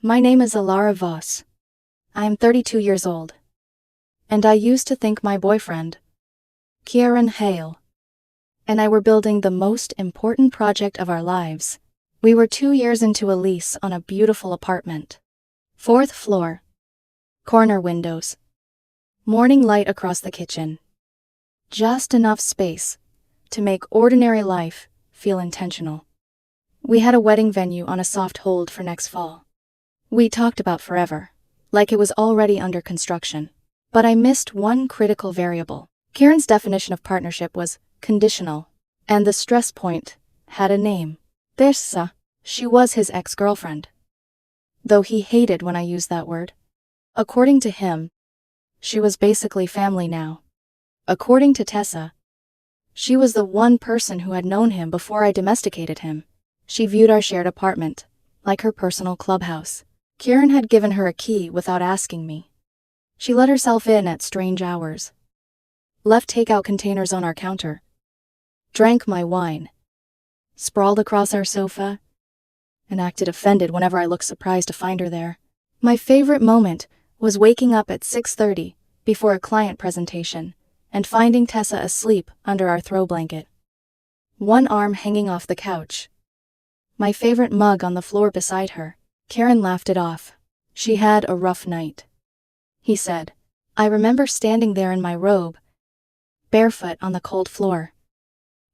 My name is Alara Voss. I am 32 years old. And I used to think my boyfriend, Kieran Hale, and I were building the most important project of our lives. We were 2 years into a lease on a beautiful apartment. 4th floor. Corner windows. Morning light across the kitchen. Just enough space to make ordinary life feel intentional. We had a wedding venue on a soft hold for next fall. We talked about forever, like it was already under construction. But I missed one critical variable. Kieran's definition of partnership was conditional, and the stress point had a name. Tessa. She was his ex-girlfriend, though he hated when I used that word. According to him, she was basically family now. According to Tessa, she was the one person who had known him before I domesticated him. She viewed our shared apartment like her personal clubhouse. Kieran had given her a key without asking me. She let herself in at strange hours, left takeout containers on our counter, drank my wine, sprawled across our sofa, and acted offended whenever I looked surprised to find her there. My favorite moment was waking up at 6:30 before a client presentation and finding Tessa asleep under our throw blanket, one arm hanging off the couch, my favorite mug on the floor beside her. Kieran laughed it off. She had a rough night, he said. I remember standing there in my robe, barefoot on the cold floor,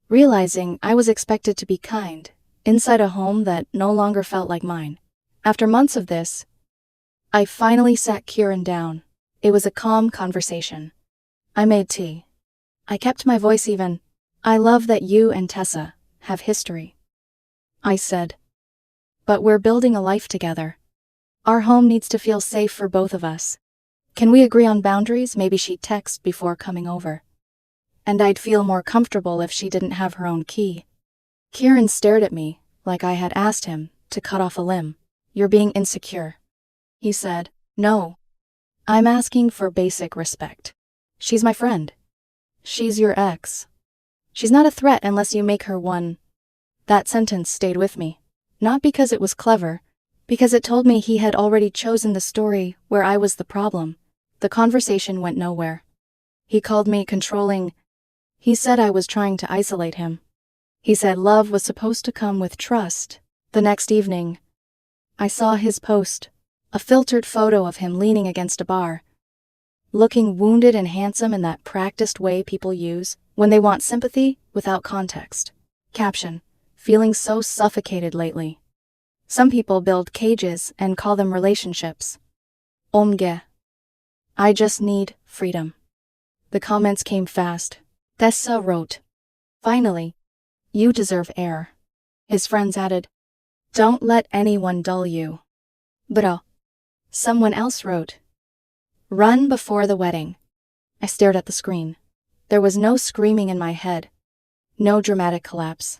realizing I was expected to be kind, inside a home that no longer felt like mine. After months of this, I finally sat Kieran down. It was a calm conversation. I made tea. I kept my voice even. I love that you and Tessa have history, I said. But we're building a life together. Our home needs to feel safe for both of us. Can we agree on boundaries? Maybe she'd text before coming over, and I'd feel more comfortable if she didn't have her own key. Kieran stared at me like I had asked him to cut off a limb. You're being insecure, he said. No. I'm asking for basic respect. She's my friend. She's your ex. She's not a threat unless you make her one. That sentence stayed with me. Not because it was clever, because it told me he had already chosen the story where I was the problem. The conversation went nowhere. He called me controlling. He said I was trying to isolate him. He said love was supposed to come with trust. The next evening, I saw his post, a filtered photo of him leaning against a bar, looking wounded and handsome in that practiced way people use when they want sympathy without context. Caption: feeling so suffocated lately. Some people build cages and call them relationships. OMG. I just need freedom. The comments came fast. Tessa wrote, finally, you deserve air. His friends added, don't let anyone dull you. Bro. Someone else wrote, run before the wedding. I stared at the screen. There was no screaming in my head, no dramatic collapse.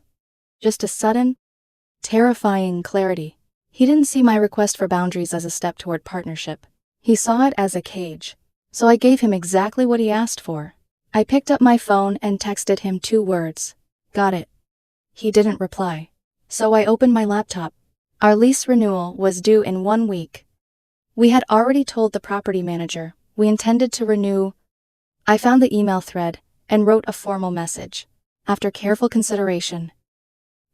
Just a sudden, terrifying clarity. He didn't see my request for boundaries as a step toward partnership. He saw it as a cage. So I gave him exactly what he asked for. I picked up my phone and texted him 2 words. Got it. He didn't reply. So I opened my laptop. Our lease renewal was due in 1 week. We had already told the property manager we intended to renew. I found the email thread and wrote a formal message. After careful consideration,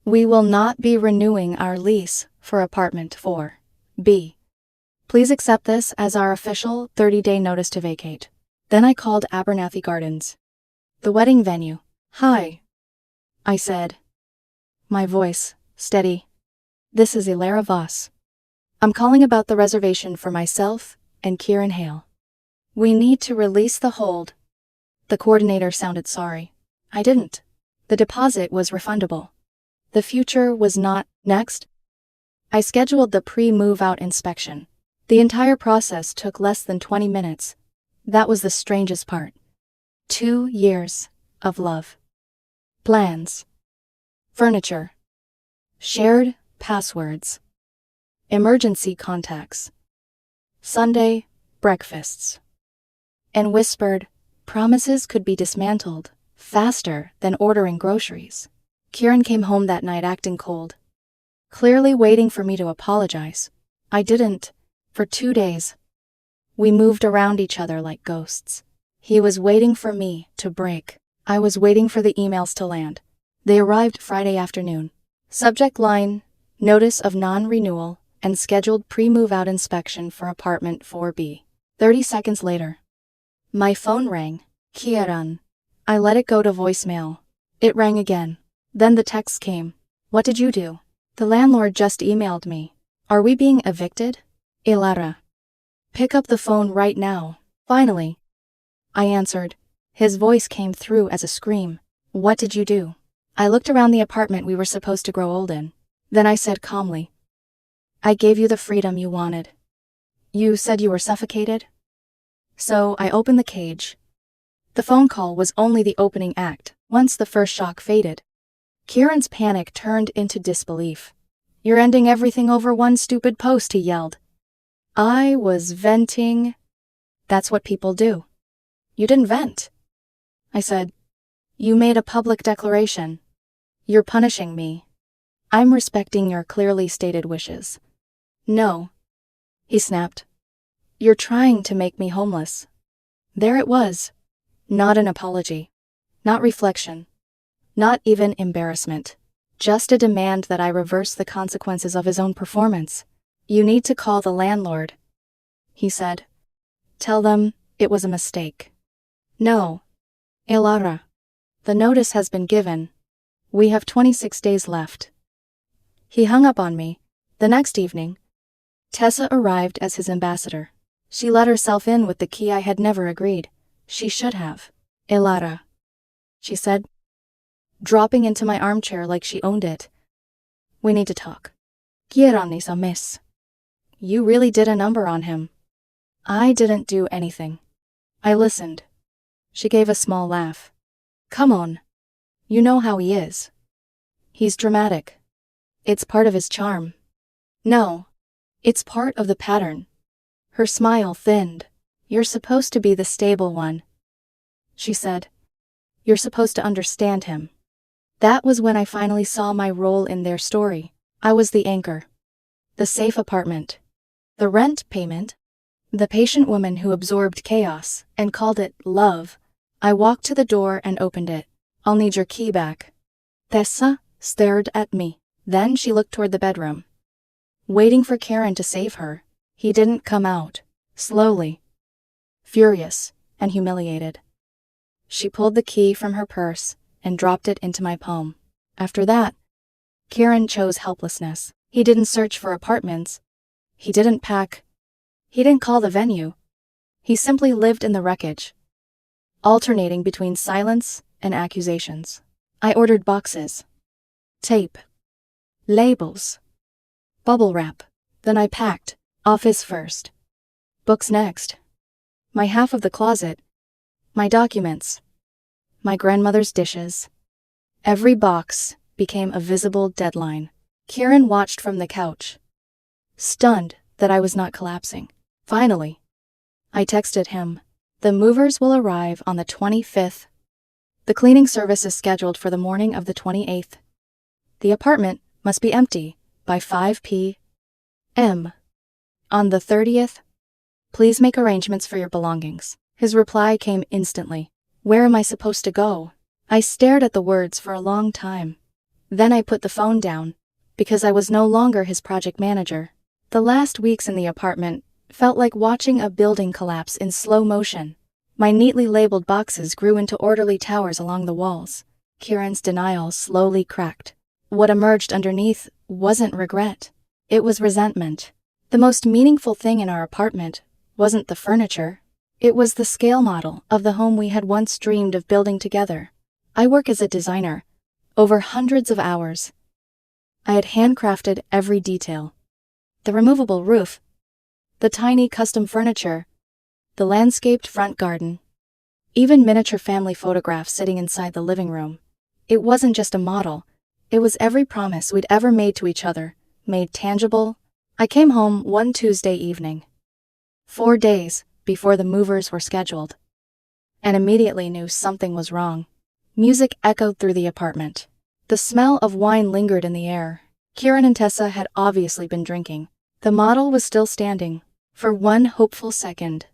we will not be renewing our lease for apartment 4B. Please accept this as our official 30-day notice to vacate. Then I called Abernathy Gardens, the wedding venue. Hi, I said, my voice steady. This is Alara Voss. I'm calling about the reservation for myself and Kieran Hale. We need to release the hold. The coordinator sounded sorry. I didn't. The deposit was refundable. The future was not. Next, I scheduled the pre-move-out inspection. The entire process took less than 20 minutes. That was the strangest part. 2 years of love. Plans. Furniture. Shared passwords. Emergency contacts. Sunday breakfasts. And whispered promises could be dismantled faster than ordering groceries. Kieran came home that night acting cold, clearly waiting for me to apologize. I didn't. For 2 days. We moved around each other like ghosts. He was waiting for me to break. I was waiting for the emails to land. They arrived Friday afternoon. Subject line, notice of non-renewal and scheduled pre-move-out inspection for apartment 4B. 30 seconds later. My phone rang. Kieran. I let it go to voicemail. It rang again. Then the text came. What did you do? The landlord just emailed me. Are we being evicted? Ilara. Pick up the phone right now. Finally. I answered. His voice came through as a scream. What did you do? I looked around the apartment we were supposed to grow old in. Then I said calmly. I gave you the freedom you wanted. You said you were suffocated? So I opened the cage. The phone call was only the opening act. Once the first shock faded, Kieran's panic turned into disbelief. You're ending everything over one stupid post, he yelled. I was venting. That's what people do. You didn't vent. I said, you made a public declaration. You're punishing me. I'm respecting your clearly stated wishes. No. He snapped. You're trying to make me homeless. There it was. Not an apology. Not reflection. Not even embarrassment. Just a demand that I reverse the consequences of his own performance. You need to call the landlord, he said. Tell them it was a mistake. No. Ilara. The notice has been given. We have 26 days left. He hung up on me. The next evening, Tessa arrived as his ambassador. She let herself in with the key I had never agreed. She should have. Ilara, she said, dropping into my armchair like she owned it. We need to talk. Kieran a miss. You really did a number on him. I didn't do anything. I listened. She gave a small laugh. Come on. You know how he is. He's dramatic. It's part of his charm. No. It's part of the pattern. Her smile thinned. You're supposed to be the stable one, she said. You're supposed to understand him. That was when I finally saw my role in their story. I was the anchor. The safe apartment. The rent payment. The patient woman who absorbed chaos and called it love. I walked to the door and opened it. I'll need your key back. Tessa stared at me. Then she looked toward the bedroom. Waiting for Kieran to save her. He didn't come out. Slowly. Furious and humiliated. She pulled the key from her purse and dropped it into my palm. After that, Kieran chose helplessness. He didn't search for apartments. He didn't pack. He didn't call the venue. He simply lived in the wreckage, alternating between silence and accusations. I ordered boxes, tape, labels, bubble wrap. Then I packed. Office first. Books next. My half of the closet. My documents. My grandmother's dishes. Every box became a visible deadline. Kieran watched from the couch, stunned that I was not collapsing. Finally, I texted him. The movers will arrive on the 25th. The cleaning service is scheduled for the morning of the 28th. The apartment must be empty by 5 p.m. On the 30th, please make arrangements for your belongings. His reply came instantly. Where am I supposed to go? I stared at the words for a long time. Then I put the phone down, because I was no longer his project manager. The last weeks in the apartment felt like watching a building collapse in slow motion. My neatly labeled boxes grew into orderly towers along the walls. Kieran's denial slowly cracked. What emerged underneath wasn't regret. It was resentment. The most meaningful thing in our apartment wasn't the furniture. It was the scale model of the home we had once dreamed of building together. I work as a designer, over hundreds of hours. I had handcrafted every detail. The removable roof, the tiny custom furniture, the landscaped front garden, even miniature family photographs sitting inside the living room. It wasn't just a model. It was every promise we'd ever made to each other, made tangible. I came home one Tuesday evening, 4 days before the movers were scheduled, and immediately knew something was wrong. Music echoed through the apartment. The smell of wine lingered in the air. Kieran and Tessa had obviously been drinking. The model was still standing. For one hopeful second,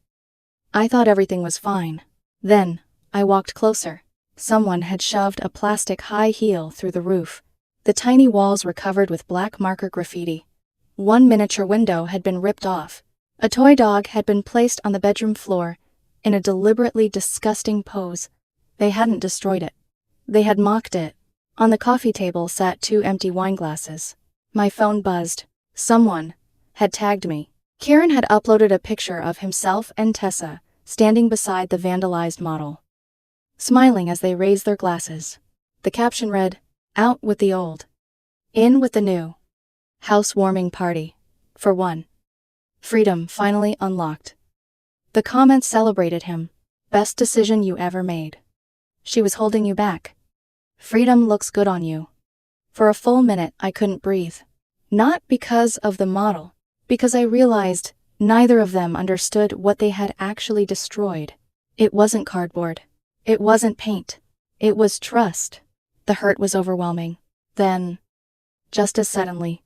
I thought everything was fine. Then, I walked closer. Someone had shoved a plastic high heel through the roof. The tiny walls were covered with black marker graffiti. One miniature window had been ripped off. A toy dog had been placed on the bedroom floor, in a deliberately disgusting pose. They hadn't destroyed it. They had mocked it. On the coffee table sat 2 empty wine glasses. My phone buzzed. Someone had tagged me. Kieran had uploaded a picture of himself and Tessa, standing beside the vandalized model, smiling as they raised their glasses. The caption read, "Out with the old, in with the new. Housewarming party. For one. Freedom finally unlocked." The comments celebrated him. "Best decision you ever made. She was holding you back. Freedom looks good on you." For a full minute I couldn't breathe. Not because of the model, because I realized neither of them understood what they had actually destroyed. It wasn't cardboard. It wasn't paint. It was trust. The hurt was overwhelming. Then, just as suddenly,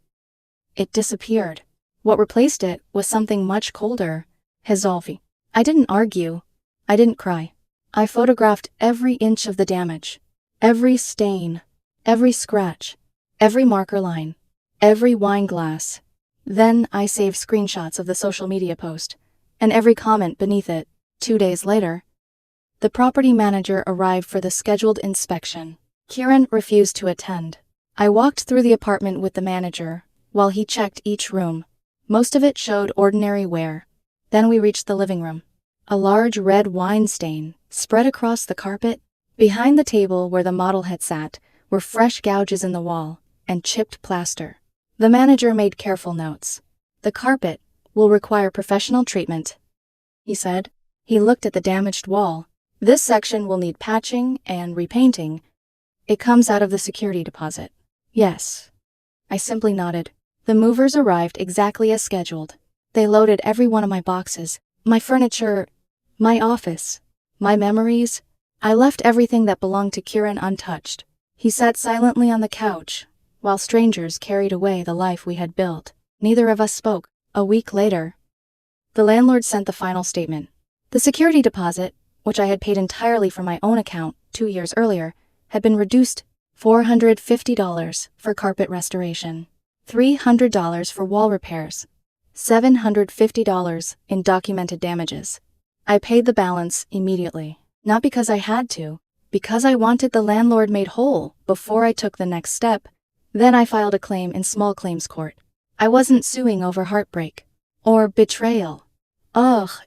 it disappeared. What replaced it was something much colder. Hizolfi. I didn't argue. I didn't cry. I photographed every inch of the damage. Every stain. Every scratch. Every marker line. Every wine glass. Then I saved screenshots of the social media post, and every comment beneath it. 2 days later, the property manager arrived for the scheduled inspection. Kieran refused to attend. I walked through the apartment with the manager, while he checked each room. Most of it showed ordinary wear. Then we reached the living room. A large red wine stain spread across the carpet. Behind the table where the model had sat were fresh gouges in the wall and chipped plaster. The manager made careful notes. "The carpet will require professional treatment," he said. He looked at the damaged wall. "This section will need patching and repainting. It comes out of the security deposit." "Yes." I simply nodded. The movers arrived exactly as scheduled. They loaded every one of my boxes, my furniture, my office, my memories. I left everything that belonged to Kieran untouched. He sat silently on the couch, while strangers carried away the life we had built. Neither of us spoke. A week later, the landlord sent the final statement. The security deposit, which I had paid entirely from my own account 2 years earlier, had been reduced $450 for carpet restoration, $300 for wall repairs, $750 in documented damages. I paid the balance immediately, not because I had to, because I wanted the landlord made whole before I took the next step. Then I filed a claim in small claims court. I wasn't suing over heartbreak or betrayal.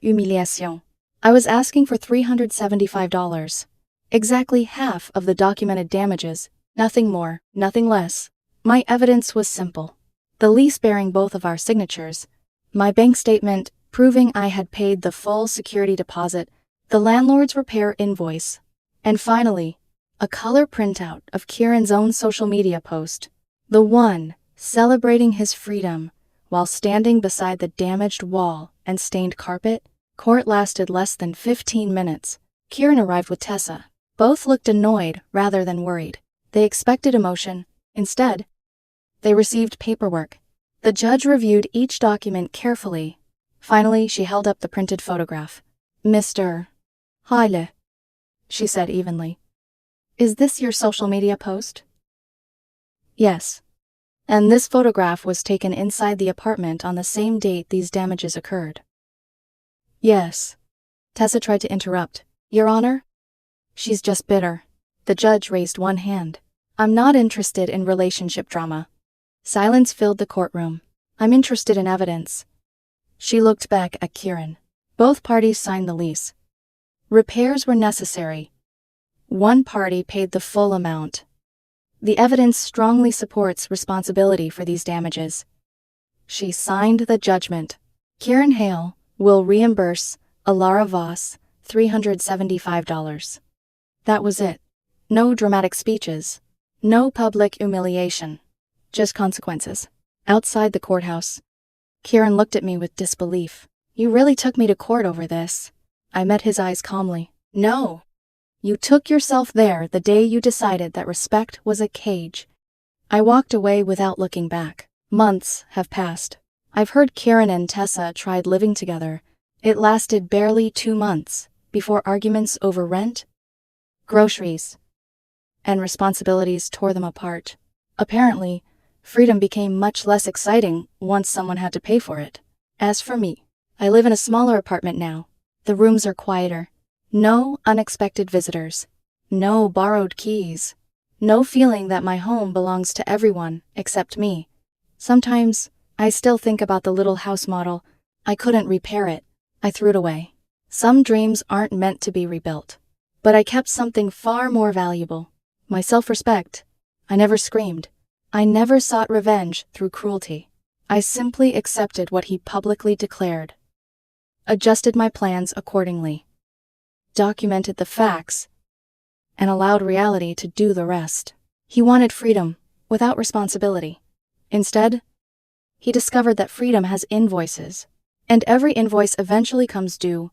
Humiliation. I was asking for $375. Exactly half of the documented damages, nothing more, nothing less. My evidence was simple. The lease bearing both of our signatures, my bank statement proving I had paid the full security deposit, the landlord's repair invoice, and finally, a color printout of Kieran's own social media post. The one celebrating his freedom while standing beside the damaged wall and stained carpet. Court lasted less than 15 minutes. Kieran arrived with Tessa. Both looked annoyed rather than worried. They expected emotion. Instead, they received paperwork. The judge reviewed each document carefully. Finally, she held up the printed photograph. "Mr. Haile," she said evenly. "Is this your social media post?" "Yes. And this photograph was taken inside the apartment on the same date these damages occurred." "Yes." Tessa tried to interrupt. "Your Honor?" "She's just bitter." The judge raised one hand. "I'm not interested in relationship drama." Silence filled the courtroom. "I'm interested in evidence." She looked back at Kieran. Both parties signed the lease. Repairs were necessary. One party paid the full amount. The evidence strongly supports responsibility for these damages. She signed the judgment. Kieran Hale will reimburse Alara Voss $375. That was it. No dramatic speeches. No public humiliation. Just consequences. Outside the courthouse, Kieran looked at me with disbelief. "You really took me to court over this?" I met his eyes calmly. "No. You took yourself there the day you decided that respect was a cage." I walked away without looking back. Months have passed. I've heard Kieran and Tessa tried living together. It lasted barely 2 months before arguments over rent, groceries, and responsibilities tore them apart. Apparently, freedom became much less exciting once someone had to pay for it. As for me, I live in a smaller apartment now. The rooms are quieter. No unexpected visitors. No borrowed keys. No feeling that my home belongs to everyone except me. Sometimes, I still think about the little house model. I couldn't repair it. I threw it away. Some dreams aren't meant to be rebuilt. But I kept something far more valuable. My self-respect. I never screamed. I never sought revenge through cruelty. I simply accepted what he publicly declared. Adjusted my plans accordingly. Documented the facts. And allowed reality to do the rest. He wanted freedom, without responsibility. Instead, he discovered that freedom has invoices. And every invoice eventually comes due,